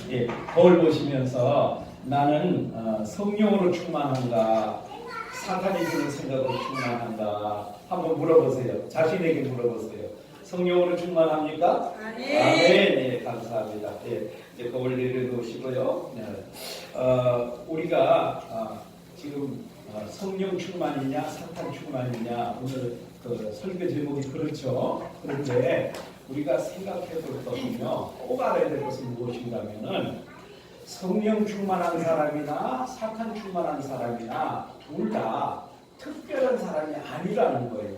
예, 거울 보시면서 나는 성령으로 충만한가 사탄이 주는 생각으로 충만한가 한번 물어보세요. 자신에게 물어보세요. 성령으로 충만합니까? 아멘. 네, 감사합니다. 예, 이제 거울 내려놓으시고요. 네. 우리가 지금 성령 충만이냐 사탄 충만이냐 오늘 그 설교 제목이 그렇죠. 그런데 우리가 생각해 볼 거면요, 꼭 알아야 될 것은 무엇인가면은 성령 충만한 사람이나 사탄 충만한 사람이나 둘 다 특별한 사람이 아니라는 거예요.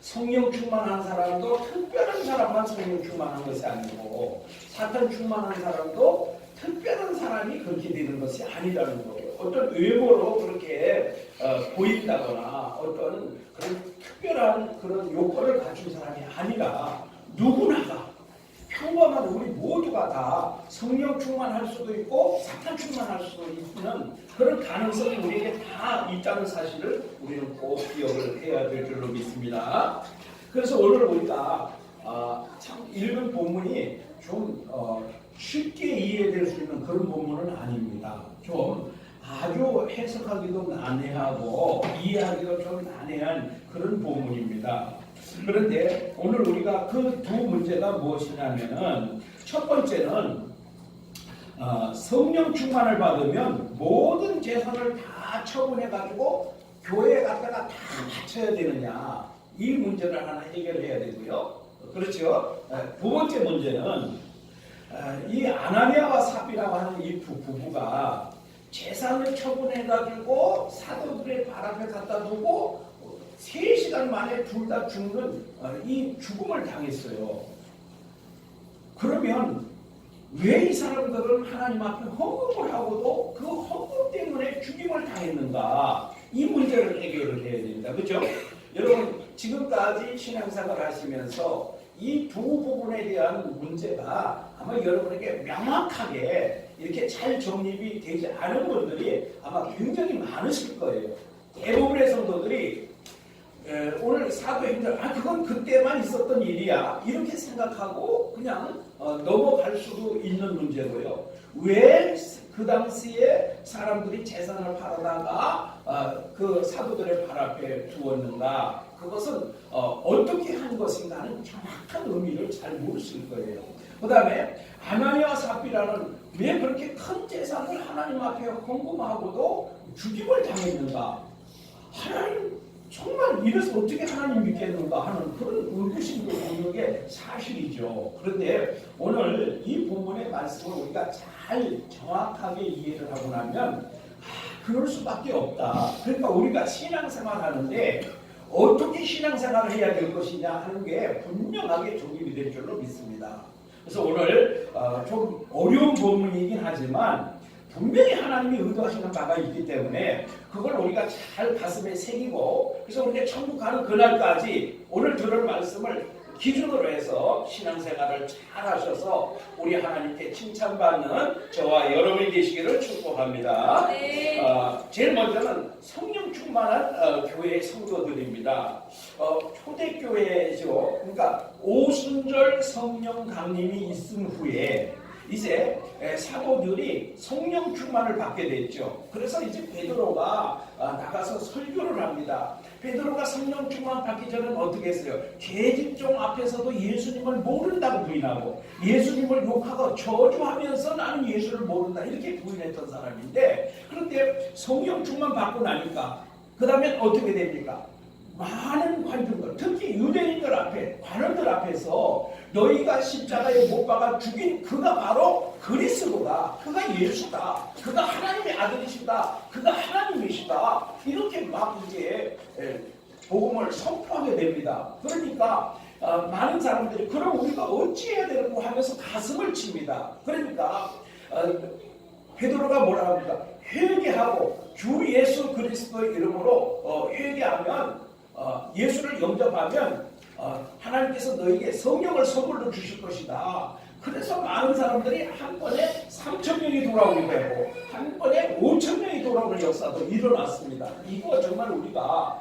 성령 충만한 사람도 특별한 사람만 성령 충만한 것이 아니고 사탄 충만한 사람도 특별한 사람이 그렇게 되는 것이 아니라는 거예요. 어떤 외모로 그렇게 보인다거나 어떤 그런 특별한 그런 요건을 갖춘 사람이 아니라 누구나가 평범한 우리 모두가 다 성령 충만할 수도 있고 사탄 충만할 수도 있는 그런 가능성이 우리에게 다 있다는 사실을 우리는 꼭 기억을 해야 될 줄로 믿습니다. 그래서 오늘 우리가 참 읽은 본문이 좀 쉽게 이해될 수 있는 그런 본문은 아닙니다. 좀 아주 해석하기도 난해하고 이해하기도 좀 난해한 그런 본문입니다. 그런데 오늘 우리가 그 두 문제가 무엇이냐면은 첫 번째는 성령 충만을 받으면 모든 재산을 다 처분해 가지고 교회에 갔다가 다 바쳐야 되느냐, 이 문제를 하나 해결해야 되고요. 그렇죠? 두 번째 문제는 이 아나니아와 삽비라고 하는 이 두 부부가 재산을 처분해 가지고 사도들의 발 앞에 갖다 두고 3시간 만에 둘 다 죽는 이 죽음을 당했어요. 그러면 왜 이 사람들은 하나님 앞에 헌금을 하고도 그 헌금 때문에 죽임을 당했는가? 이 문제를 해결을 해야 됩니다. 그렇죠? 여러분 지금까지 신앙생활을 하시면서 이 두 부분에 대한 문제가 아마 여러분에게 명확하게 이렇게 잘 정립이 되지 않은 분들이 아마 굉장히 많으실 거예요. 대부분의 성도들이 오늘 사도행전 그건 그때만 있었던 일이야 이렇게 생각하고 그냥 넘어갈 수도 있는 문제고요. 왜 그 당시에 사람들이 재산을 팔아다가 그 사도들의 발 앞에 두었는가, 그것은 어떻게 한 것인가는 정확한 의미를 잘 모르실 거예요. 그 다음에 아나니아와 삽비라는 왜 그렇게 큰 재산을 하나님 앞에 헌금하고도 죽임을 당했는가, 하나님 정말 이래서 어떻게 하나님 믿겠는가 하는 그런 의구심도 있는 게 사실이죠. 그런데 오늘 이 본문의 말씀을 우리가 잘 정확하게 이해를 하고 나면 그럴 수밖에 없다. 그러니까 우리가 신앙생활 하는데 어떻게 신앙생활을 해야 될 것이냐 하는 게 분명하게 정립이 될 줄로 믿습니다. 그래서 오늘 좀 어려운 본문이긴 하지만 분명히 하나님이 의도하시는 바가 있기 때문에 그걸 우리가 잘 가슴에 새기고, 그래서 우리가 천국 가는 그날까지 오늘 들을 말씀을 기준으로 해서 신앙생활을 잘 하셔서 우리 하나님께 칭찬받는 저와 여러분이 되시기를 축복합니다. 네. 제일 먼저는 성령 충만한 교회의 성도들입니다. 초대교회죠. 그러니까 오순절 성령 강림이 있은 후에 이제 사도들이 성령 충만을 받게 됐죠. 그래서 이제 베드로가 나가서 설교를 합니다. 베드로가 성령 충만 받기 전에는 어떻게 했어요? 계집종 앞에서도 예수님을 모른다고 부인하고 예수님을 욕하고 저주하면서 나는 예수를 모른다 이렇게 부인했던 사람인데, 그런데 성령 충만 받고 나니까 그 다음엔 어떻게 됩니까? 많은 관중들, 특히 유대인들 앞에, 관원들 앞에서 너희가 십자가에 못 박아 죽인 그가 바로 그리스도다, 그가 예수다, 그가 하나님의 아들이시다, 그가 하나님이시다, 이렇게 막 이제 복음을 선포하게 됩니다. 그러니까 많은 사람들이 그럼 우리가 어찌해야 되는고 하면서 가슴을 칩니다. 그러니까 베드로가 뭐라 합니까? 회개하고 주 예수 그리스도의 이름으로 회개하면 예수를 영접하면 하나님께서 너에게 성령을 선물로 주실 것이다. 그래서 많은 사람들이 한 번에 3,000명이 돌아오기도 하고 한 번에 5,000명이 돌아오는 역사도 일어났습니다. 이거 정말 우리가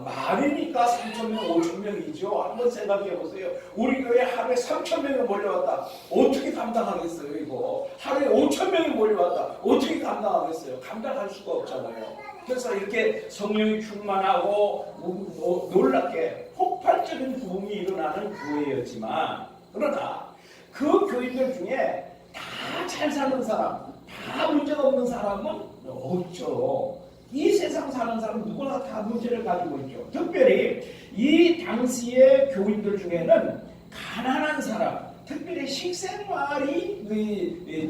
말이니까 3,000명, 5,000명이죠. 한번 생각해 보세요. 우리 교회 하루에 3,000명이 몰려왔다. 어떻게 감당하겠어요, 이거? 하루에 5,000 몰려왔다. 어떻게 감당하겠어요? 감당할 수가 없잖아요. 그래서 이렇게 성령이 충만하고 놀랍게 폭발적인 부흥이 일어나는 교회였지만, 그러나 그 교인들 중에 다 잘 사는 사람, 다 문제가 없는 사람은 없죠. 이 세상 사는 사람 누구나 다 문제를 가지고 있죠. 특별히 이 당시의 교인들 중에는 가난한 사람, 특별히 식생활이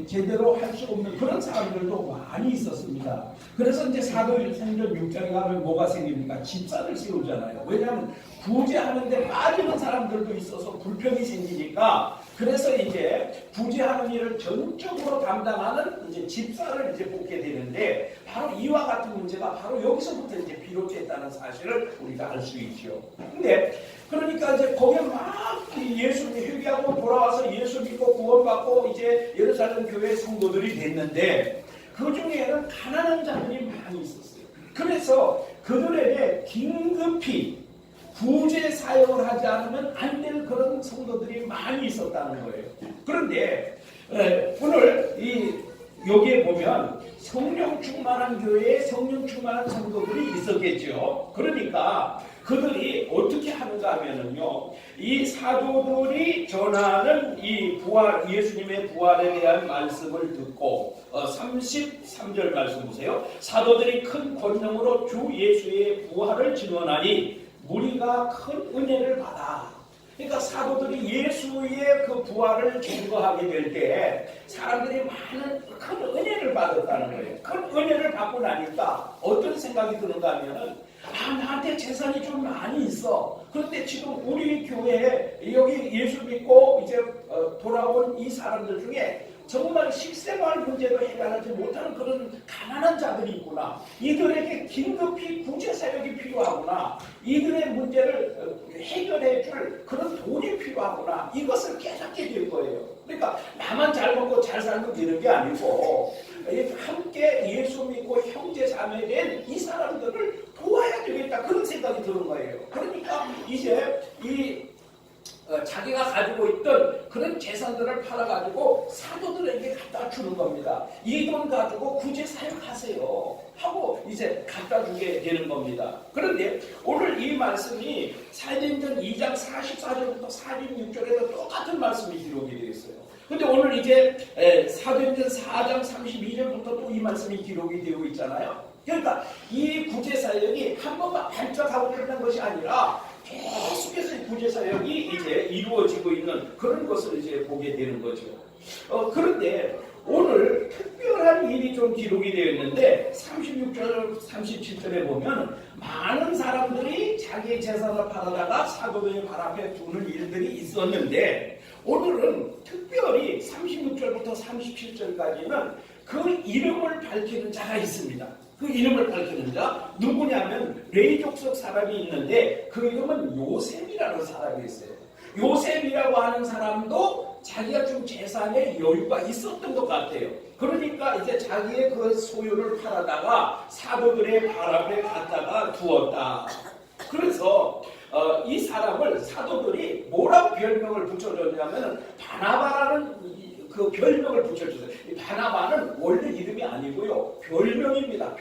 제대로 할 수 없는 그런 사람들도 많이 있었습니다. 그래서 이제 사도행전 6장에 가면 뭐가 생깁니까? 집사를 세우잖아요. 왜냐하면 구제하는데 빠지는 사람들도 있어서 불평이 생기니까, 그래서 이제 구제하는 일을 전적으로 담당하는 이제 집사를 이제 뽑게 되는데, 바로 이와 같은 문제가 바로 여기서부터 이제 비롯됐다는 사실을 우리가 알 수 있죠. 근데 그러니까 이제 거기에 막 예수 회개하고 돌아와서 예수 믿고 구원받고 이제 예루살렘 교회 성도들이 됐는데, 그 중에는 가난한 자들이 많이 있었어요. 그래서 그들에게 긴급히 구제 사역을 하지 않으면 안 될 그런 성도들이 많이 있었다는 거예요. 그런데 오늘 여기에 보면 성령 충만한 교회에 성령 충만한 성도들이 있었겠죠. 그러니까 그들이 어떻게 하는가 하면은요, 이 사도들이 전하는 이 부활, 예수님의 부활에 대한 말씀을 듣고 33절 말씀 보세요. 사도들이 큰 권능으로 주 예수의 부활을 증언하니 무리가 큰 은혜를 받아. 그러니까 사도들이 예수의 그 부활을 증거하게 될 때 사람들이 많은 큰 은혜를 받았다는 거예요. 큰 은혜를 받고 나니까 어떤 생각이 드는가 하면은, 나한테 재산이 좀 많이 있어. 그런데 지금 우리 교회에 여기 예수 믿고 이제 돌아온 이 사람들 중에 정말 식생활 문제도 해결하지 못하는 그런 가난한 자들이 있구나. 이들에게 긴급히 구제 사역이 필요하구나. 이들의 문제를 해결해 줄 그런 돈이 필요하구나. 이것을 깨닫게 될 거예요. 그러니까 나만 잘 먹고 잘 살면 되는 게 아니고, 함께 예수 믿고 형제 자매 된 이 사람들을 도와야 되겠다, 그런 생각이 드는 거예요. 그러니까 이제 자기가 가지고 있던 그런 재산들을 팔아가지고 사도들에게 갖다 주는 겁니다. 이 돈 가지고 구제 사역하세요 하고 이제 갖다 주게 되는 겁니다. 그런데 오늘 이 말씀이 사도행전 2장 44절부터 46절에도 똑같은 말씀이 기록이 되어 있어요. 근데 오늘 이제 사도행전 4장 32절부터 또 이 말씀이 기록이 되고 있잖아요. 그러니까 이 구제사역이 한 번만 발전하고 끝난 것이 아니라 계속해서 구제사역이 이제 이루어지고 있는 그런 것을 이제 보게 되는 거죠. 그런데 오늘 특별한 일이 좀 기록이 되어 있는데 36절, 37절에 보면 많은 사람들이 자기의 재산을 팔아다가 사도들의 발 앞에 두는 일들이 있었는데, 오늘은 특별히 36절부터 37절까지는 그 이름을 밝히는 자가 있습니다. 그 이름을 밝히는 자 누구냐면 레이족속 사람이 있는데, 그 이름은 요셉이라는 사람이 있어요. 요셉이라고 하는 사람도 자기가 좀 재산에 여유가 있었던 것 같아요. 그러니까 이제 자기의 그 소유를 팔아다가 사도들의 발 앞에 갖다가 두었다. 그래서 이 사람을 사도들이 뭐라고 별명을 붙여줬냐면 바나바라는 그 별명을 붙여줬어요. 이 바나바는 원래 이름이 아니고요, 별명입니다.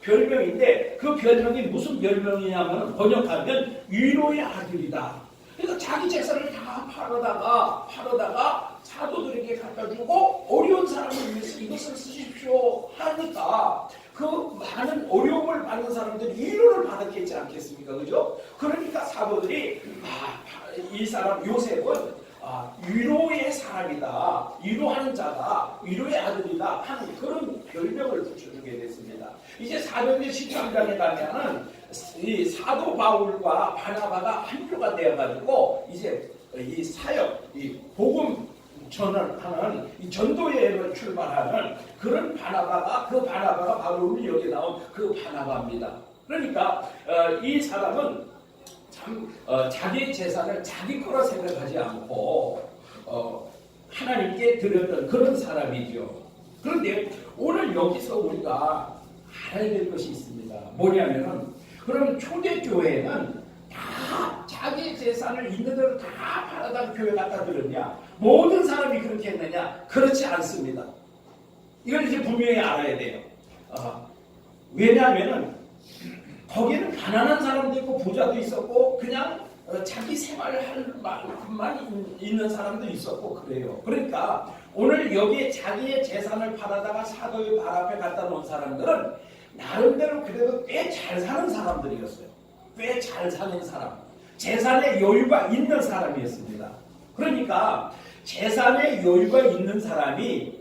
별명인데 그 별명이 무슨 별명이냐면 번역하면 위로의 아들이다. 그러니까 자기 재산을 다 팔아다가 사도들에게 갖다 주고 어려운 사람을 위해서 이것을 쓰십시오 하니까 그 많은 어려움을 받는 사람들이 위로를 받았겠지 않겠습니까? 그죠? 그러니까 사도들이 이 사람 요셉은 위로의 사람이다, 위로하는 자다, 위로의 아들이다 하는 그런 별명을 붙여주게 됐습니다. 이제 사도행전 13장에 가면은 이 사도 바울과 바나바가 한조가 되어가지고 이제 이 사역, 이 복음 전하는 이 전도 여행을 출발하는 그런 바나바가 바로 오늘 여기 나온 그 바나바입니다. 그러니까 이 사람은 참 자기 재산을 자기 거라 생각하지 않고 하나님께 드렸던 그런 사람이죠. 그런데 오늘 여기서 우리가 알아야 될 것이 있습니다. 뭐냐면은, 그럼 초대교회는 다 자기 재산을 있는 대로 다 팔아다 교회 갖다 들었냐? 모든 사람이 그렇게 했느냐? 그렇지 않습니다. 이걸 이제 분명히 알아야 돼요. 왜냐하면은 거기는 가난한 사람도 있고 부자도 있었고 그냥 자기 생활할 만큼만 있는 사람도 있었고 그래요. 그러니까 오늘 여기에 자기의 재산을 팔아다가 사도의 발 앞에 갖다 놓은 사람들은 나름대로 그래도 꽤 잘 사는 사람들이었어요. 꽤 잘 사는 사람, 재산에 여유가 있는 사람이었습니다. 그러니까 재산에 여유가 있는 사람이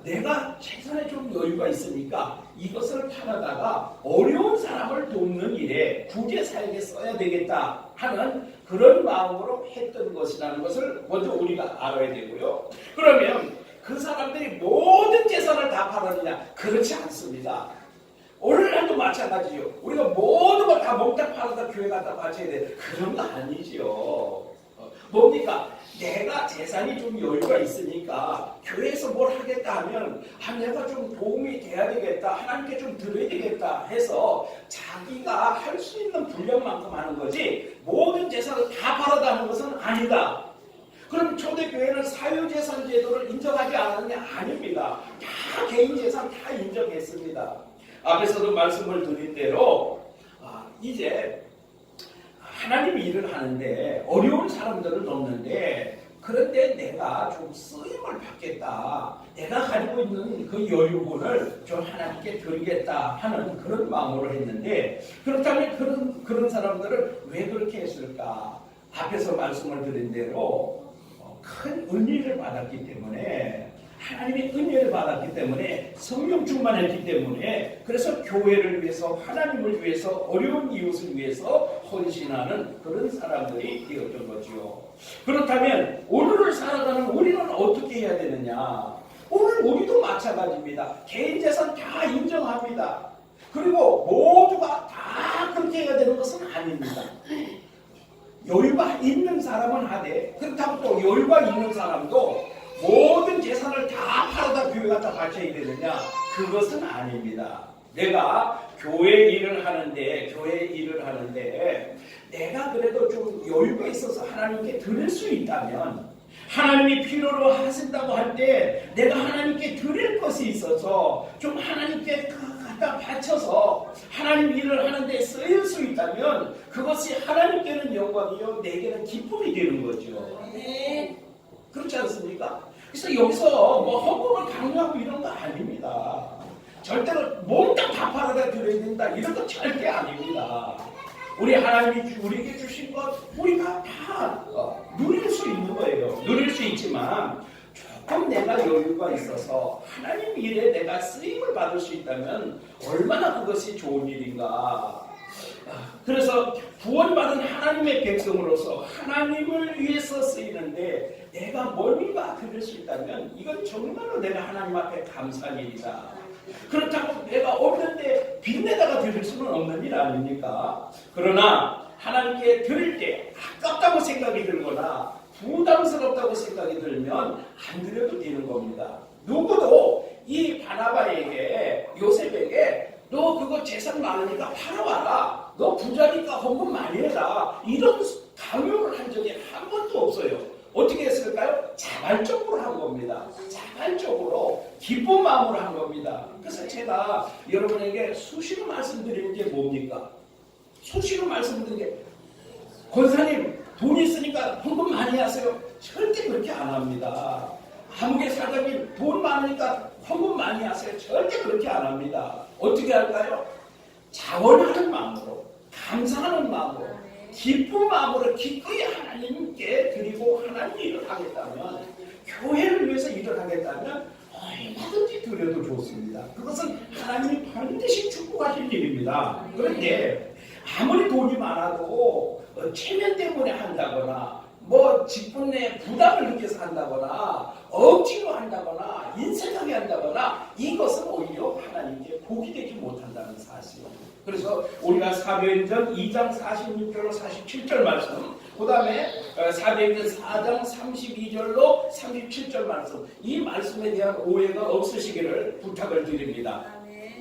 내가 재산에 좀 여유가 있으니까 이것을 팔아다가 어려운 사람을 돕는 일에 구제사에게 써야 되겠다 하는 그런 마음으로 했던 것이라는 것을 먼저 우리가 알아야 되고요. 그러면 그 사람들이 모든 재산을 다 팔았느냐? 그렇지 않습니다. 오늘날도 마찬가지요. 우리가 모든 걸 다 몽땅 팔아다 교회 갖다 바쳐야 돼. 그런 거 아니지요. 뭡니까? 내가 재산이 좀 여유가 있으니까 교회에서 뭘 하겠다 하면 내가 좀 도움이 돼야 되겠다, 하나님께 좀 드려야 되겠다 해서 자기가 할 수 있는 분량만큼 하는 거지 모든 재산을 다 팔아다 하는 것은 아니다. 그럼 초대교회는 사유재산 제도를 인정하지 않았느냐? 아닙니다. 다 개인재산 다 인정했습니다. 앞에서도 말씀을 드린 대로 이제 하나님이 일을 하는데 어려운 사람들을 돕는데 그런데 내가 좀 쓰임을 받겠다. 내가 가지고 있는 그 여유분을 좀 하나님께 드리겠다 하는 그런 마음으로 했는데 그렇다면 그런 사람들을 왜 그렇게 했을까? 앞에서 말씀을 드린 대로 큰 은혜를 받았기 때문에 하나님의 은혜를 받았기 때문에 성령 충만했기 때문에 그래서 교회를 위해서 하나님을 위해서 어려운 이웃을 위해서 헌신하는 그런 사람들이 되었던 거죠. 그렇다면 오늘을 살아가는 우리는 어떻게 해야 되느냐? 오늘 우리도 마찬가지입니다. 개인 재산 다 인정합니다. 그리고 모두가 다 그렇게 해야 되는 것은 아닙니다. 여유가 있는 사람은 하되 그렇다고 또 여유가 있는 사람도 모든 재산을 다 팔아다 교회 갖다 바쳐야 되느냐? 그것은 아닙니다. 내가 교회 일을 하는데 내가 그래도 좀 여유가 있어서 하나님께 드릴 수 있다면 하나님이 필요로 하신다고 할 때 내가 하나님께 드릴 것이 있어서 좀 하나님께 갖다 바쳐서 하나님 일을 하는데 쓰일 수 있다면 그것이 하나님께는 영광이요 내게는 기쁨이 되는 거죠. 네. 그렇지 않습니까? 그래서 여기서 뭐 헌금을 강요하고 이런 거 아닙니다. 절대로 몽땅 다 팔아다 드려야 된다 이런 거 절대 아닙니다. 우리 하나님이 우리에게 주신 것 우리가 다 누릴 수 있는 거예요. 누릴 수 있지만 조금 내가 여유가 있어서 하나님 일에 내가 쓰임을 받을 수 있다면 얼마나 그것이 좋은 일인가. 그래서 구원받은 하나님의 백성으로서 하나님을 위해서 쓰이는데 내가 뭔가 드릴 수 있다면 이건 정말로 내가 하나님 앞에 감사한 일이다. 그렇다고 내가 없는데 빚내다가 드릴 수는 없는 일 아닙니까? 그러나 하나님께 드릴 때 아깝다고 생각이 들거나 부담스럽다고 생각이 들면 안 드려도 되는 겁니다. 누구도 이 바나바에게 요셉에게 너 그거 재산 많으니까 팔아와라. 너 부자니까 헌금 많이 해라. 이런 강요를 한 적이 한 번도 없어요. 어떻게 했을까요? 자발적으로 한 겁니다. 자발적으로 기쁜 마음으로 한 겁니다. 그래서 제가 여러분에게 수시로 말씀드리는 게 뭡니까? 수시로 말씀드리는 게 권사님 돈 있으니까 헌금 많이 하세요. 절대 그렇게 안 합니다. 아무개 사장님 돈 많으니까 헌금 많이 하세요. 절대 그렇게 안 합니다. 어떻게 할까요? 자원하는 마음으로, 감사하는 마음으로, 기쁜 마음으로 기꺼이 하나님께 드리고 하나님 일을 하겠다면, 교회를 위해서 일을 하겠다면 얼마든지 드려도 좋습니다. 그것은 하나님이 반드시 축복하실 일입니다. 그런데 아무리 돈이 많아도 체면 때문에 한다거나 뭐 직분 내에 부담을 느껴서 한다거나 억지로 한다거나 인색하게 한다거나 이것은 오히려 하나님께 복이 되지 못한다는 사실. 그래서 우리가 사도행전 2장 46절로 47절 말씀, 그 다음에 사도행전 4장 32절로 37절 말씀, 이 말씀에 대한 오해가 없으시기를 부탁을 드립니다.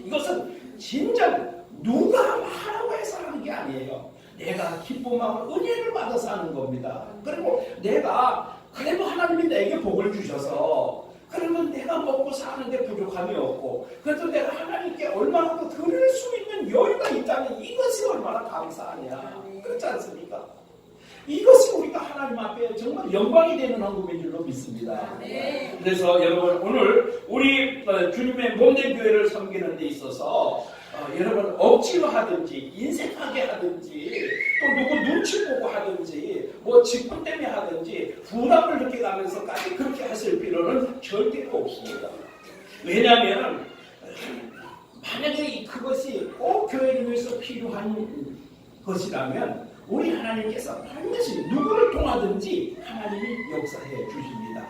이것은 진정 누가 하라고 해서 하는 게 아니에요. 내가 기쁜 마음으로 은혜를 받아서 하는 겁니다. 그리고 내가 그래도 하나님이 내게 복을 주셔서 그러면 내가 먹고 사는데 부족함이 없고, 그래도 내가 하나님께 얼마나 더 드릴 수 있는 여유가 있다면 이것이 얼마나 감사하냐. 그렇지 않습니까? 이것이 우리가 하나님 앞에 정말 영광이 되는 헌금인 줄로 믿습니다. 그래서 여러분, 오늘 우리 주님의 몸된 교회를 섬기는 데 있어서 여러분 억지로 하든지 인색하게 하든지 또 누구 눈치 보고 하든지 뭐 직분 때문에 하든지 부담을 느껴가면서까지 그렇게 하실 필요는 절대로 없습니다. 왜냐하면 만약에 그것이 꼭 교회를 위해서 필요한 것이라면 우리 하나님께서 반드시 누구를 통하든지 하나님이 역사해 주십니다.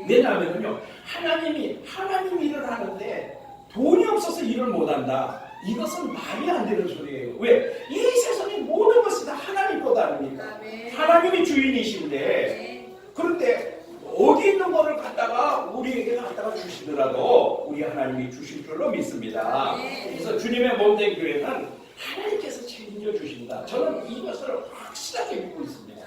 왜냐하면요, 하나님이 하나님 일을 하는데 돈이 없어서 일을 못한다. 이것은 말이 안 되는 소리예요. 왜? 이 세상의 모든 것이 다 하나님 것 아닙니까? 하나님이 주인이신데, 그런데 어디 있는 거를 갖다가 우리에게 갖다가 주시더라도 우리 하나님이 주실 줄로 믿습니다. 그래서 주님의 몸된 교회는 하나님께서 책임져 주신다. 저는 이것을 확실하게 믿고 있습니다.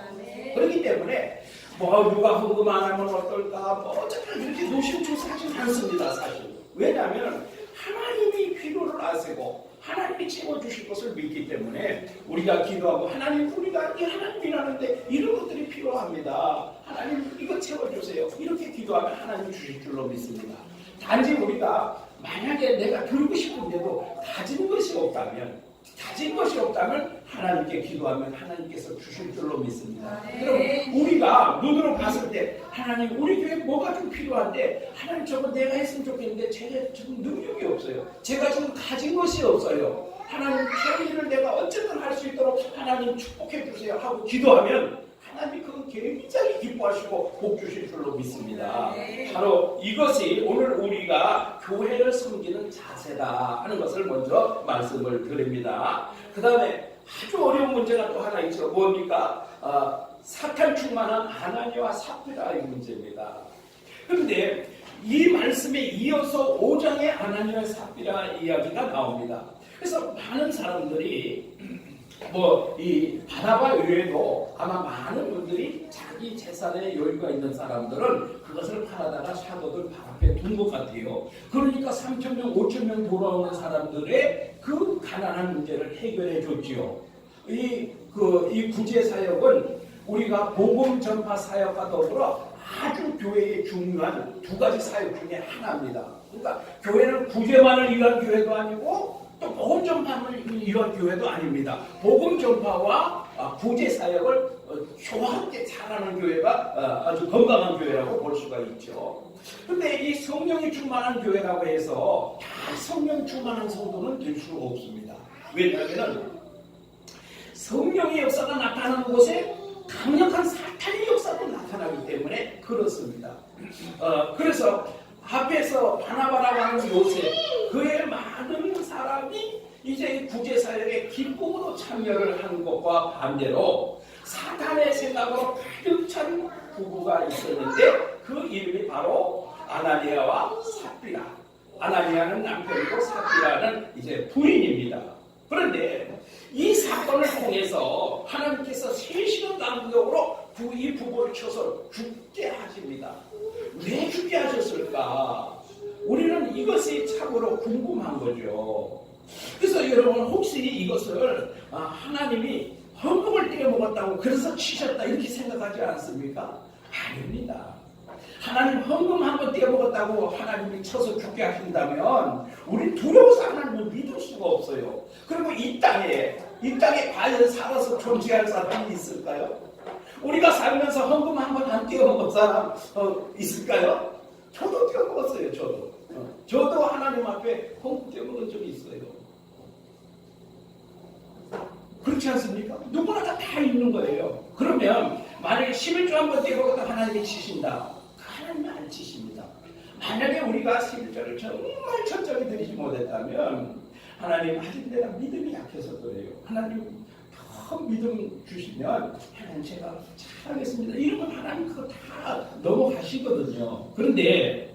그렇기 때문에 뭐 누가 헌금 안 하면 어떨까, 뭐 어쨌든 이렇게 노심초사하지 않습니다. 사실. 왜냐하면 하나님이 필요를 아시고 하나님이 채워주실 것을 믿기 때문에 우리가 기도하고 하나님, 우리가 이 하나님 일하는데 이런 것들이 필요합니다. 하나님 이거 채워주세요. 이렇게 기도하면 하나님 주실 줄로 믿습니다. 단지 우리가 만약에 내가 드리고 싶은데도 가진 것이 없다면 하나님께 기도하면 하나님께서 주실 줄로 믿습니다. 그럼 우리가 눈으로 봤을 때 하나님, 우리 교회에 뭐가 좀 필요한데 하나님 저거 내가 했으면 좋겠는데 제가 지금 능력이 없어요. 제가 지금 가진 것이 없어요. 하나님 저 일을 내가 어쨌든 할 수 있도록 하나님 축복해 주세요 하고 기도하면 하나님이 그건 굉장히 기뻐하시고 복 주실 줄로 믿습니다. 바로 이것이 오늘 우리가 교회를 섬기는 자세다 하는 것을 먼저 말씀을 드립니다. 그 다음에 아주 어려운 문제가 또 하나 있죠. 뭡니까? 사탄 충만한 아나니아와 삽비라의 문제입니다. 그런데 이 말씀에 이어서 5장의 아나니아와 삽비라 이야기가 나옵니다. 그래서 많은 사람들이 이 바나바 외에도 아마 많은 분들이 자기 재산에 여유가 있는 사람들은 그것을 팔아다가 사도들 발 앞에 둔 것 같아요. 그러니까 3,000명, 5,000명 돌아오는 사람들의 그 가난한 문제를 해결해 줬지요. 이 구제 사역은 우리가 복음 전파 사역과 더불어 아주 교회에 중요한 두 가지 사역 중에 하나입니다. 그러니까 교회는 구제만을 위한 교회도 아니고 또 복음 전파를 위한 교회도 아닙니다. 복음 전파와 구제 사역을 효합하게 잘하는 교회가 아주 건강한 교회라고 볼 수가 있죠. 그런데 이 성령이 충만한 교회라고 해서 다 성령 충만한 성도는 될 수가 없습니다. 왜냐하면 성령의 역사가 나타나는 곳에 강력한 사탄의 역사도 나타나기 때문에 그렇습니다. 그래서 앞에서 바나바라고 하는 요셉, 그의 많은 사람이 이제 구제사역에 기쁨으로 참여를 하는 것과 반대로 사탄의 생각으로 가득 찬 부부가 있었는데 그 이름이 바로 아나니아와 삽비라. 아나니아는 남편이고 삽비라는 이제 부인입니다. 그런데 이 사건을 통해서 하나님께서 3시간 간격으로 이 부부를 쳐서 죽게 하십니다. 왜 죽게 하셨을까? 우리는 이것이 참으로 궁금한 거죠. 그래서 여러분, 혹시 이것을 하나님이 헌금을 떼어먹었다고 그래서 치셨다 이렇게 생각하지 않습니까? 아닙니다. 하나님 헌금 한번 떼어먹었다고 하나님이 쳐서 죽게 하신다면 우리 두려워서 하나님을 믿을 수가 없어요. 그리고 이 땅에 과연 살아서 존재할 사람이 있을까요? 우리가 살면서 헌금 한번 안 떼어먹은 사람 있을까요? 저도 떼어먹었어요. 저도 하나님 앞에 헌금 떼어먹은 적이 있어요. 그렇지 않습니까? 누구나 다 있는 거예요. 그러면 만약에 11조 한번 떼어먹었다 하나님이 치신다. 하나님은 안 치십니다. 만약에 우리가 11조를 정말 철저히 드리지 못했다면 하나님, 아직 내가 믿음이 약해서 그래요. 하나님 더 믿음 주시면 하나님 제가 잘하겠습니다. 이러면 하나님 그거 다 넘어가시거든요. 그런데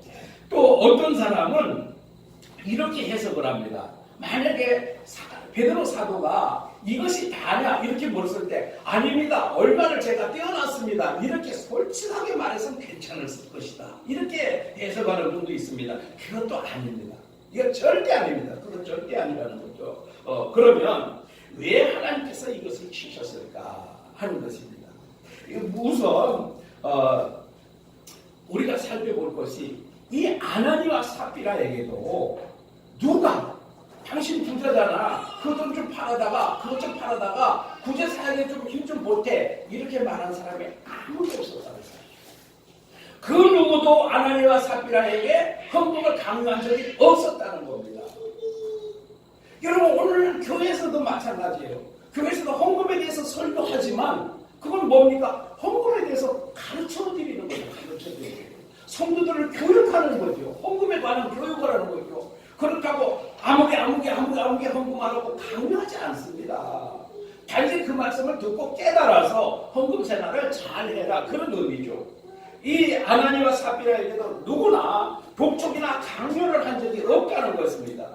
또 어떤 사람은 이렇게 해석을 합니다. 만약에 베드로 사도가 이것이 다냐 이렇게 물었을 때 아닙니다. 얼마를 제가 떼어놨습니다. 이렇게 솔직하게 말해서 괜찮을 것이다. 이렇게 해석하는 분도 있습니다. 그것도 아닙니다. 이거 절대 아닙니다. 그건 절대 아니라는 거죠. 그러면 왜 하나님께서 이것을 치셨을까 하는 것입니다. 우선 우리가 살펴볼 것이 이 아나니와 삽비라에게도 누가 당신 부자잖아. 그 돈 좀 팔아다가 그것 좀 팔아다가 구제 사역에 좀 힘 좀 보태 이렇게 말한 사람이 아무도 없었다는 사실. 그 누구도 아나니와 삽비라에게 헌금을 강요한 적이 없었다는 겁니다. 여러분 오늘 교회에서도 마찬가지예요. 교회에서도 헌금에 대해서 설교하지만 그건 뭡니까? 헌금에 대해서 가르쳐드리는 거죠. 가르쳐드리는 거죠. 성도들을 교육하는 거죠. 헌금에 관한 교육을 하는 거죠. 그렇다고 아무개 헌금하라고 강요하지 않습니다. 단지 그 말씀을 듣고 깨달아서 헌금 생활을 잘해라 그런 의미죠. 이 아나니와 삽비라에게도 누구나 독촉이나 강요를 한 적이 없다는 것입니다.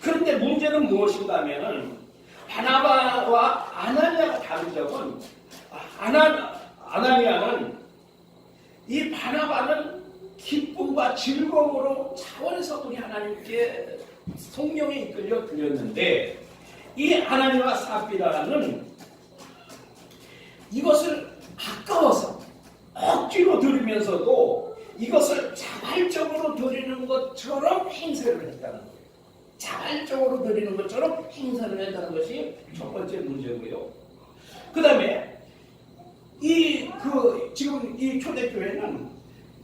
그런데 문제는 무엇인가 하면은 바나바와 아나니아가 다른 점은 아나니아는 이 바나바는 기쁨과 즐거움으로 차원에서 우리 하나님께 성령에 이끌려 드렸는데 이 아나니와 삽비라는 이것을 아까워서 억지로 드리면서도 이것을 자발적으로 드리는 것처럼 행세를 했다는 거예요. 자발적으로 드리는 것처럼 행세를 했다는 것이 첫 번째 문제고요. 그 다음에 지금 이 초대교회는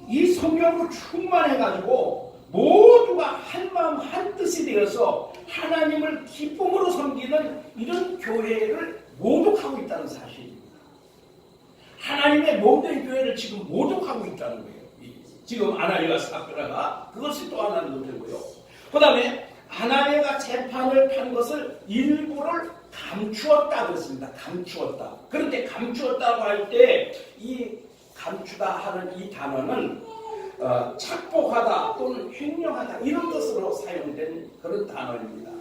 이 성령으로 충만해가지고 모두가 한 마음 한 뜻이 되어서 하나님을 기쁨으로 섬기는 이런 교회를 모독하고 있다는 사실입니다. 하나님의 몸된 교회를 지금 모독하고 있다는 거예요. 지금 아나니와 삽비라가 그것이 또 하나의 문제고요. 그 다음에 아나니아가 재판을 판 것을 일부를 감추었다 그랬습니다. 감추었다. 그런데 감추었다고 할 때 이 감추다 하는 이 단어는 착복하다 또는 횡령하다 이런 뜻으로 사용된 그런 단어입니다.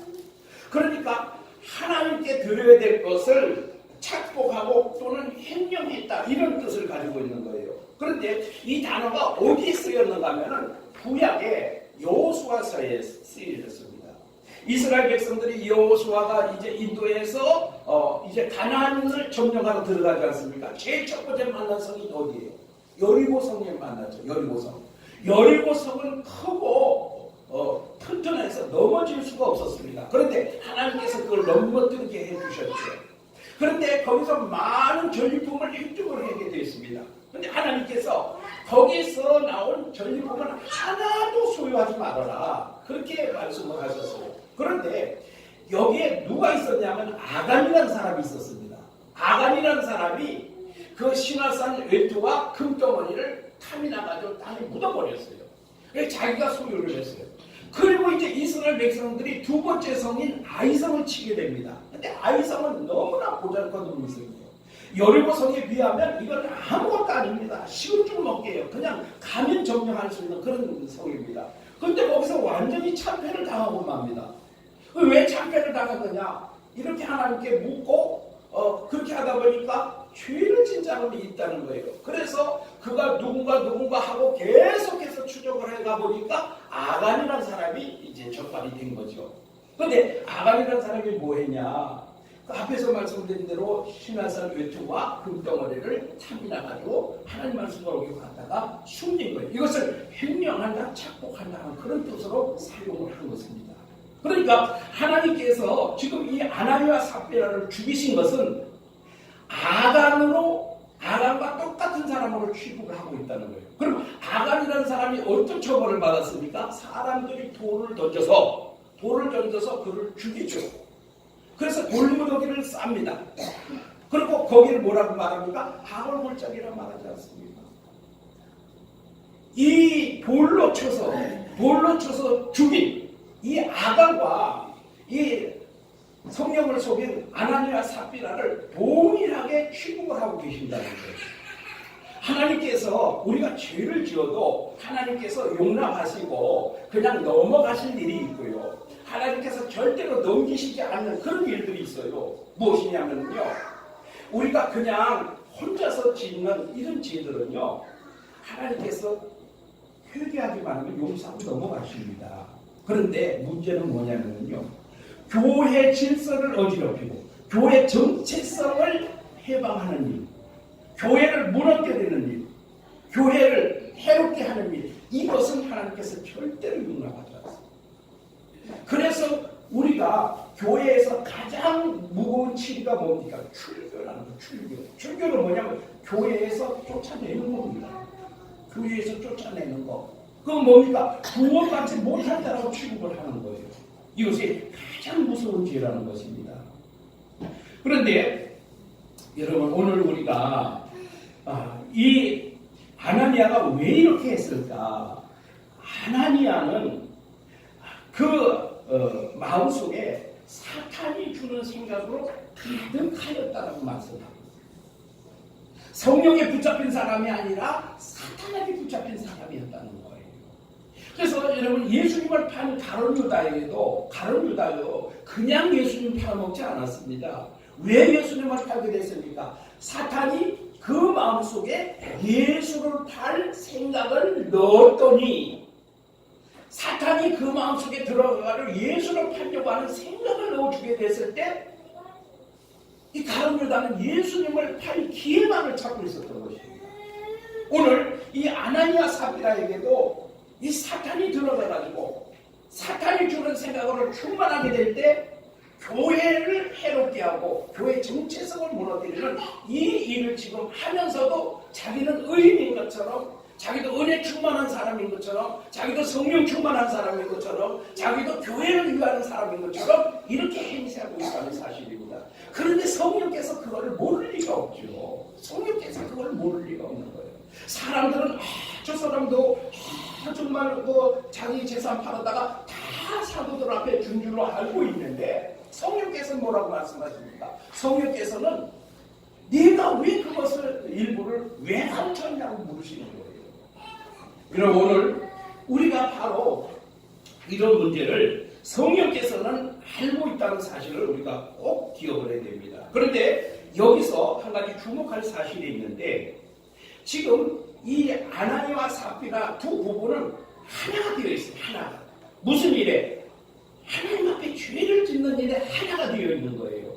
그러니까 하나님께 드려야 될 것을 착복하고 또는 횡령했다 이런 뜻을 가지고 있는 거예요. 그런데 이 단어가 어디에 쓰였는가 하면은 구약의 여호수아서에 쓰여졌습니다. 이스라엘 백성들이 여호수아가 이제 인도에서 이제 가나안을 점령하러 들어가지 않습니까? 제일 첫 번째 만난 성이 어디예요? 여리고성에 만났죠. 여리고성은 크고 튼튼해서 넘어질 수가 없었습니다. 그런데 하나님께서 그걸 넘어뜨리게 해주셨죠. 그런데 거기서 많은 전리품을 획득을 하게 되었습니다. 그런데 하나님께서 거기서 나온 전리품은 하나도 소유하지 말아라 그렇게 말씀을 하셨어요. 그런데 여기에 누가 있었냐면 아간이라는 사람이 있었습니다. 아간이라는 사람이 그 신화산 외투와 금덩어리를 탐이 나가지고 땅에 묻어버렸어요. 그래서 자기가 소유를 했어요. 그리고 이제 이스라엘 백성들이 두 번째 성인 아이성을 치게 됩니다. 근데 아이성은 너무나 보잘것없는 성이에요. 여리고성에 비하면 이건 아무것도 아닙니다. 식은 죽 먹게요. 그냥 가면 점령할 수 있는 그런 성입니다. 근데 거기서 완전히 참패를 당하고 맙니다. 왜 참패를 당했느냐? 이렇게 하나님께 묻고 그렇게 하다 보니까 죄를 진 사람이 있다는 거예요. 그래서 그가 누군가 하고 계속해서 추적을 해가 보니까 아간이라는 사람이 이제 적발이 된 거죠. 그런데 아간이라는 사람이 뭐 했냐? 그 앞에서 말씀드린 대로 신화산 외투와 금덩어리를 탐이나가지고 하나님 말씀을 오게 갔다가 숨긴 거예요. 이것을 횡령한다, 착복한다 하는 그런 뜻으로 사용을 한 것입니다. 그러니까 하나님께서 지금 이 아나니와 삽비라를 죽이신 것은 아간과 똑같은 사람으로 취급을 하고 있다는 거예요. 그럼 아간이라는 사람이 어떤 처벌을 받았습니까? 사람들이 돌을 던져서 그를 죽이죠. 그래서 돌무더기를 쌉니다. 그리고 거기를 뭐라고 말합니까? 하골골짜기라 말하지 않습니까? 이 돌로 쳐서 죽인 이 아간과 이 성령을 속인 아나니와 삽비라를 동일하게 취급을 하고 계신다는 거예요. 하나님께서 우리가 죄를 지어도 하나님께서 용납하시고 그냥 넘어가실 일이 있고요. 하나님께서 절대로 넘기시지 않는 그런 일들이 있어요. 무엇이냐면요, 우리가 그냥 혼자서 짓는 이런 죄들은요, 하나님께서 회개하기만 하면 용서하고 넘어가십니다. 그런데 문제는 뭐냐면요, 교회 질서를 어지럽히고 교회 정체성을 해방하는 일, 교회를 무너뜨리는 일, 교회를 해롭게 하는 일, 이것은 하나님께서 절대로 용납하지 않습니다. 그래서 우리가 교회에서 가장 무거운 치리가 뭡니까? 출교라는 거. 출교는 뭐냐면 교회에서 쫓아내는 겁니다. 교회에서 쫓아내는 거. 그건 뭡니까? 구원받지 못한다라고 취급을 하는 거예요. 이것이 가장 무서운 죄라는 것입니다. 그런데 여러분, 오늘 우리가 이 아나니아가 왜 이렇게 했을까? 아나니아는 그 마음속에 사탄이 주는 생각으로 가득하였다라고 말씀합니다. 성령에 붙잡힌 사람이 아니라 사탄에게 붙잡힌 사람이었다는 거예요. 그래서 여러분, 예수님을 판 가룟 유다에도 그냥 예수님 팔아먹지 않았습니다. 왜 예수님을 팔게 됐습니까? 사탄이 그 마음속에 예수를 팔 생각을 넣었더니, 사탄이 그 마음속에 들어가서 예수를 팔려고 하는 생각을 넣어주게 됐을 때, 이 가룟 유다는 예수님을 팔 기회만을 찾고 있었던 것입니다. 오늘 이 아나니아 삽비라에게도 이 사탄이 들어가가지고 사탄이 주는 생각으로 충만하게 될 때 교회를 해롭게 하고 교회 정체성을 무너뜨리는 이 일을 지금 하면서도 자기는 의인인 것처럼, 자기도 은혜 충만한 사람인 것처럼, 자기도 성령 충만한 사람인 것처럼, 자기도 교회를 위하는 사람인 것처럼 이렇게 행세하고 있다는 사실입니다. 그런데 성령께서 그걸 모를 리가 없죠. 성령께서 그걸 모를 리가 없는 거예요. 사람들은 저 사람도 정말 자기 재산 팔았다가 다 사도들 앞에 준 줄로 알고 있는데, 성령께서는 뭐라고 말씀하십니까? 성령께서는 네가 왜 그것을 일부를 왜 감췄냐고 물으시는 거예요. 여러분, 오늘 우리가 바로 이런 문제를 성령께서는 알고 있다는 사실을 우리가 꼭 기억을 해야 됩니다. 그런데 여기서 한 가지 주목할 사실이 있는데, 지금 이 아나니아와 삽비라 두 부부는 하나가 되어 있습니다. 하나가. 무슨 일에? 하나님 앞에 죄를 짓는 일에 하나가 되어 있는 거예요.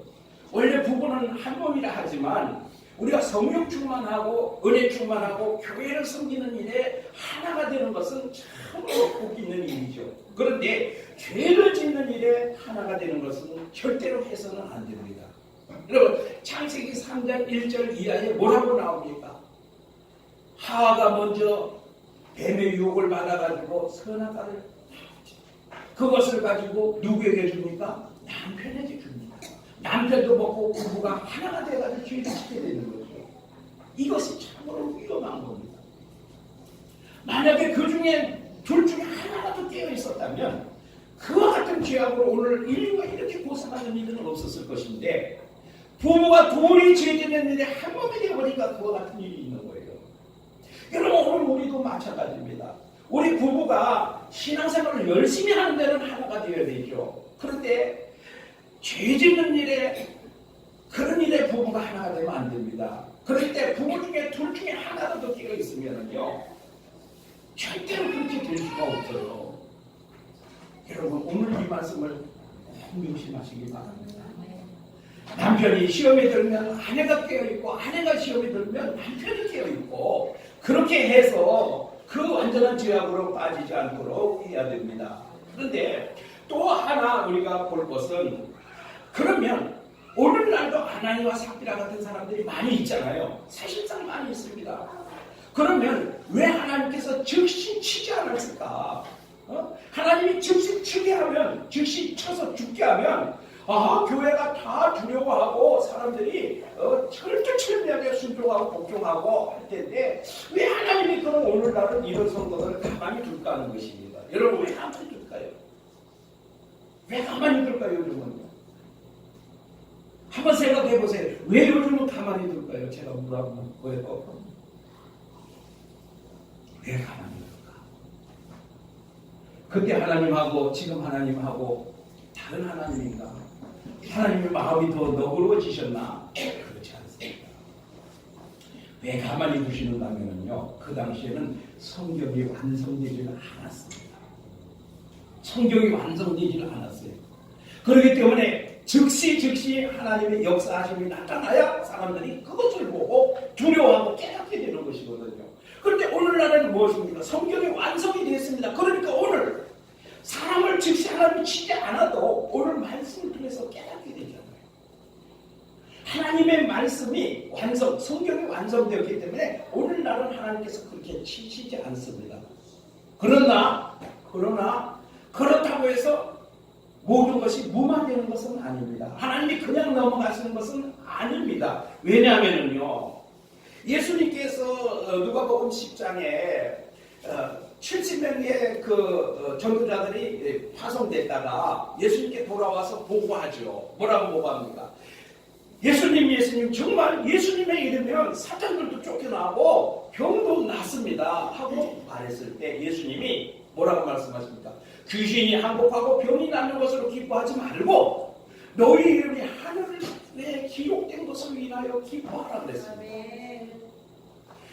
원래 부부는 한 몸이라 하지만 우리가 성령 충만하고 은혜 충만하고 교회를 섬기는 일에 하나가 되는 것은 참으로 복 있는 일이죠. 그런데 죄를 짓는 일에 하나가 되는 것은 절대로 해서는 안 됩니다. 여러분, 창세기 3장 1절 이하에 뭐라고 나옵니까? 하와가 먼저 뱀의 유혹을 받아가지고 선악과를 그것을 가지고 누구에게 줍니까? 남편에게 줍니다. 남편도 먹고 부부가 하나가 돼가지고 죄를 짓게 되는 거죠. 이것이 참으로 위험한 겁니다. 만약에 그 중에 둘 중에 하나라도 깨어 있었다면 그와 같은 죄악으로 오늘 인류가 이렇게 고생하는 일은 없었을 것인데, 부부가 둘이 죄 짓는 일에 한 몸이 되어버리니까 그와 같은 일이 있는 거예요. 여러분, 오늘 우리도 마찬가지입니다. 우리 부부가 신앙생활을 열심히 하는 데는 하나가 되어야 되죠. 그런데 죄 짓는 일에, 그런 일에 부부가 하나가 되면 안 됩니다. 그럴 때 부부 중에 둘 중에 하나라도 끼어 있으면요, 절대로 그렇게 될 수가 없어요. 여러분, 오늘 이 말씀을 명심하시기 바랍니다. 남편이 시험에 들면 아내가 깨어있고, 아내가 시험에 들면 남편이 깨어있고, 그렇게 해서 그 완전한 죄악으로 빠지지 않도록 해야 됩니다. 그런데 또 하나 우리가 볼 것은, 그러면 오늘날도 아나니아와 삽비라 같은 사람들이 많이 있잖아요. 사실상 많이 있습니다. 그러면 왜 하나님께서 즉시 치지 않았을까? 하나님이 즉시 치게 하면, 즉시 쳐서 죽게 하면 교회가 다 주려고 하고 사람들이 철저철저하게 순종하고 복종하고 할 텐데, 왜 하나님이 그럼 오늘날은 이런 성도들을 가만히 둘까 하는 것입니다. 여러분, 왜 가만히 둘까요? 왜 가만히 둘까요, 요즘은? 한번 생각해 보세요. 왜 요즘은 가만히 둘까요? 제가 물어보면 뭐예요? 왜 가만히 둘까? 그때 하나님하고 지금 하나님하고 다른 하나님인가? 하나님의 마음이 더 너그러워지셨나? 그렇지 않습니다. 왜 가만히 두시는가 하면요, 그 당시에는 성경이 완성되지는 않았습니다. 성경이 완성되지는 않았어요. 그렇기 때문에 즉시 하나님의 역사하심이 나타나야 사람들이 그것을 보고 두려워하고 깨닫게 되는 것이거든요. 그런데 오늘날은 무엇입니까? 성경이 완성이 되었습니다. 그러니까 오늘 사람을 즉시 하나님이 치지 않아도 오늘 말씀을 통해서 깨닫게 되잖아요. 하나님의 말씀이 성경이 완성되었기 때문에 오늘날은 하나님께서 그렇게 치시지 않습니다. 그러나 그렇다고 해서 모든 것이 무마되는 것은 아닙니다. 하나님이 그냥 넘어가시는 것은 아닙니다. 왜냐하면요, 예수님께서 누가복음 10장에 70명의 그 전도자들이 파송됐다가 예수님께 돌아와서 보고하죠. 뭐라고 보고합니까? 예수님 정말 예수님의 이름이면 사탄들도 쫓겨나고 병도 낫습니다 하고 말했을 때 예수님이 뭐라고 말씀하십니까? 귀신이 항복하고 병이 낫는 것으로 기뻐하지 말고 너희 이름이 하늘에 기록된 것을 인하여 기뻐하라 그랬습니다.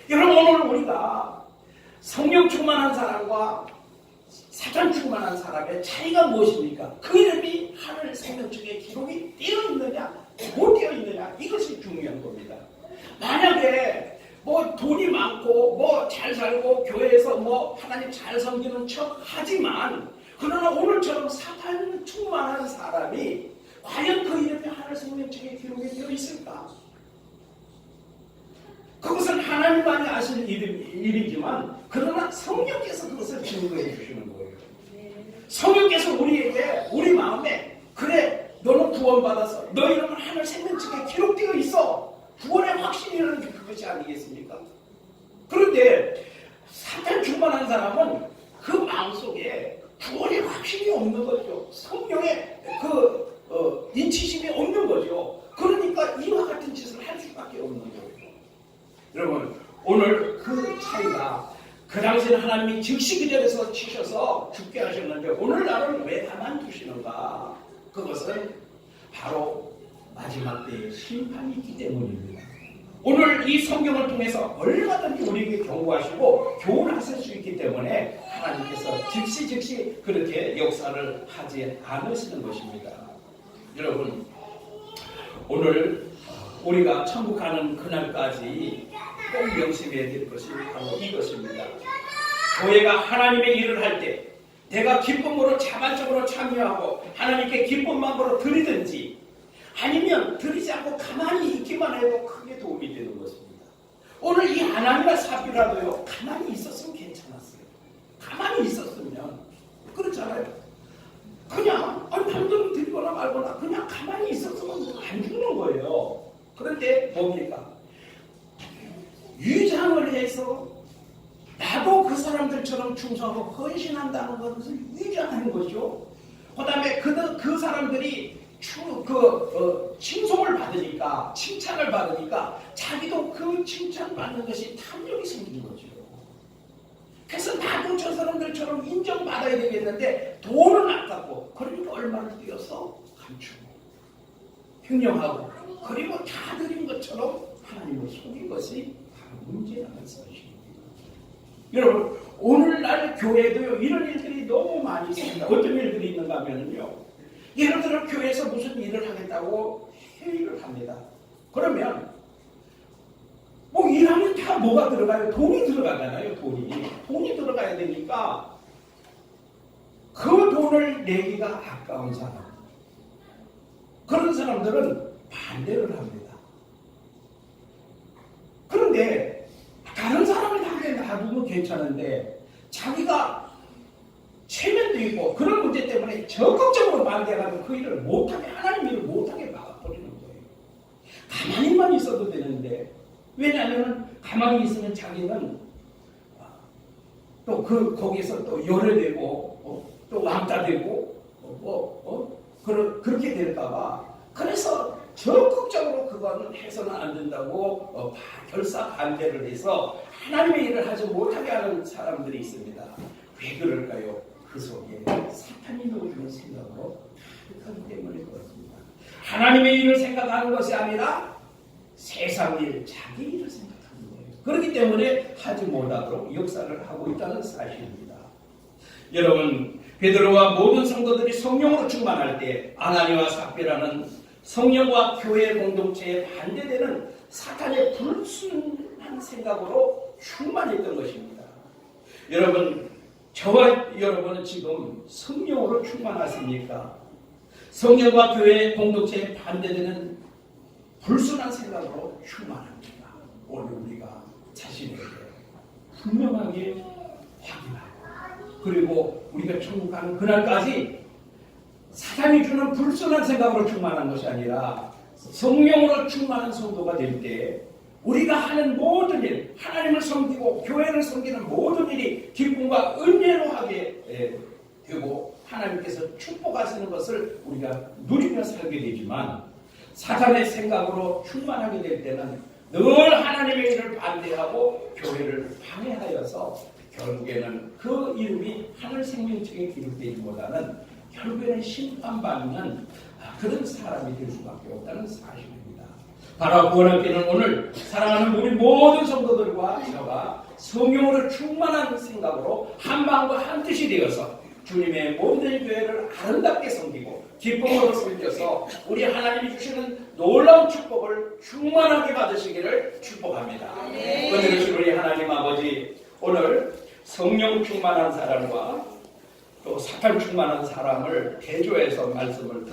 여러분, 오늘 우리가 성령 충만한 사람과 사탄 충만한 사람의 차이가 무엇입니까? 그 이름이 하늘 생명책에 기록이 되어 있느냐 못 되어 있느냐, 이것이 중요한 겁니다. 만약에 뭐 돈이 많고 뭐 잘 살고 교회에서 뭐 하나님 잘 섬기는 척 하지만 그러나 오늘처럼 사탄 충만한 사람이 과연 그 이름이 하늘 생명책에 기록이 되어 있을까? 그것은 하나님만이 아시는 일이지만 그러나 성령께서 그것을 증거해 주시는 거예요. 성령께서 우리에게 우리 마음에 그래 너는 구원받아서 너 이름은 하늘 생명책에 기록되어 있어. 구원의 확신이라는 게 그것이 아니겠습니까? 그런데 사탄 충만한 사람은 그 마음속에 구원의 확신이 없는 거죠. 성령의 인치심이 없는 거죠. 그러니까 이와 같은 짓을 할 수밖에 없는 거예요. 여러분, 오늘 그 차이가 그 당시에는 하나님이 즉시 그 자리에서 치셔서 죽게 하셨는데 오늘날은 왜 가만두시는가? 그것은 바로 마지막 때의 심판이 있기 때문입니다. 오늘 이 성경을 통해서 얼마든지 우리에게 경고하시고 교훈하실 수 있기 때문에 하나님께서 즉시 그렇게 역사를 하지 않으시는 것입니다. 여러분, 오늘 우리가 천국 가는 그날까지 꼭 명심해야 될 것이 바로 이것입니다. 교회가 하나님의 일을 할 때 내가 기쁨으로 자발적으로 참여하고 하나님께 기쁜 마음으로 드리든지 아니면 드리지 않고 가만히 있기만 해도 크게 도움이 되는 것입니다. 오늘 이 하나님과 사비라도요, 가만히 있었으면 괜찮았어요. 가만히 있었으면 그렇잖아요. 그냥 방금 드리거나 말거나 그냥 가만히 있었으면 안 죽는 거예요. 그런데 뭡니까? 위장을 해서 나도 그 사람들처럼 충성하고 헌신한다는 것을 위장하는 거죠. 그 다음에 그 사람들이 칭송을 받으니까, 칭찬을 받으니까 자기도 그 칭찬받는 것이 탐욕이 생긴 거죠. 그래서 나도 저 사람들처럼 인정받아야 되겠는데 돈은 아깝고 그러니까 얼마를 뛰어서 감추고 횡령하고 그리고 다 드린 것처럼 하나님을 속인 것이 바로 문제라는 것입니다. 여러분, 오늘날 교회도요, 이런 일들이 너무 많이 있습니다. 어떤 일들이 있는가 하면요, 예를 들어 교회에서 무슨 일을 하겠다고 회의를 합니다. 그러면 뭐 일하면 다 뭐가 들어가요? 돈이 들어가잖아요. 돈이 들어가야 되니까 그 돈을 내기가 아까운 사람, 그런 사람들은 반대를 합니다. 그런데 다른 사람이 하게 놔두면 괜찮은데 자기가 체면도 있고 그런 문제 때문에 적극적으로 반대하면 그 일을 못하게, 하나님 일을 못하게 막아버리는 거예요. 가만히만 있어도 되는데, 왜냐하면 가만히 있으면 자기는 또 거기서 또 열애되고 또 왕따 되고 그렇게 될까봐, 그래서 적극적으로 그거는 해서는 안 된다고 결사 반대를 해서 하나님의 일을 하지 못하게 하는 사람들이 있습니다. 왜 그럴까요? 그 그 속에 사탄이 넣어주는 생각으로 가득하기 때문에 그렇습니다. 하나님의 일을 생각하는 것이 아니라 세상 일, 자기 일을 생각하는 거예요. 그렇기 때문에 하지 못하도록 역사를 하고 있다는 사실입니다. 여러분, 베드로와 모든 성도들이 성령으로 충만할 때 아나니와 삽비라는 성령과 교회 공동체에 반대되는 사탄의 불순한 생각으로 충만했던 것입니다. 여러분, 저와 여러분은 지금 성령으로 충만하십니까? 성령과 교회 공동체에 반대되는 불순한 생각으로 충만합니다. 오늘 우리가 자신에게 분명하게 확인하고, 그리고 우리가 천국 가는 그날까지 사탄이 주는 불순한 생각으로 충만한 것이 아니라 성령으로 충만한 성도가 될 때 우리가 하는 모든 일, 하나님을 섬기고 교회를 섬기는 모든 일이 기쁨과 은혜로 하게 되고 하나님께서 축복하시는 것을 우리가 누리며 살게 되지만, 사탄의 생각으로 충만하게 될 때는 늘 하나님의 일을 반대하고 교회를 방해하여서 결국에는 그 이름이 하늘 생명책에 기록되기보다는 결국에는 심판받는 그런 사람이 될 수밖에 없다는 사실입니다. 바로 구원함께는 오늘 사랑하는 우리 모든 성도들과 저가 성령으로 충만한 생각으로 한 마음과 한 뜻이 되어서 주님의 모든 교회를 아름답게 섬기고 기쁨으로 섬겨서 우리 하나님이 주시는 놀라운 축복을 충만하게 받으시기를 축복합니다. 은혜로우신 우리 하나님 아버지, 오늘 성령 충만한 사람과 또 사탄 충만한 사람을 대조해서 말씀을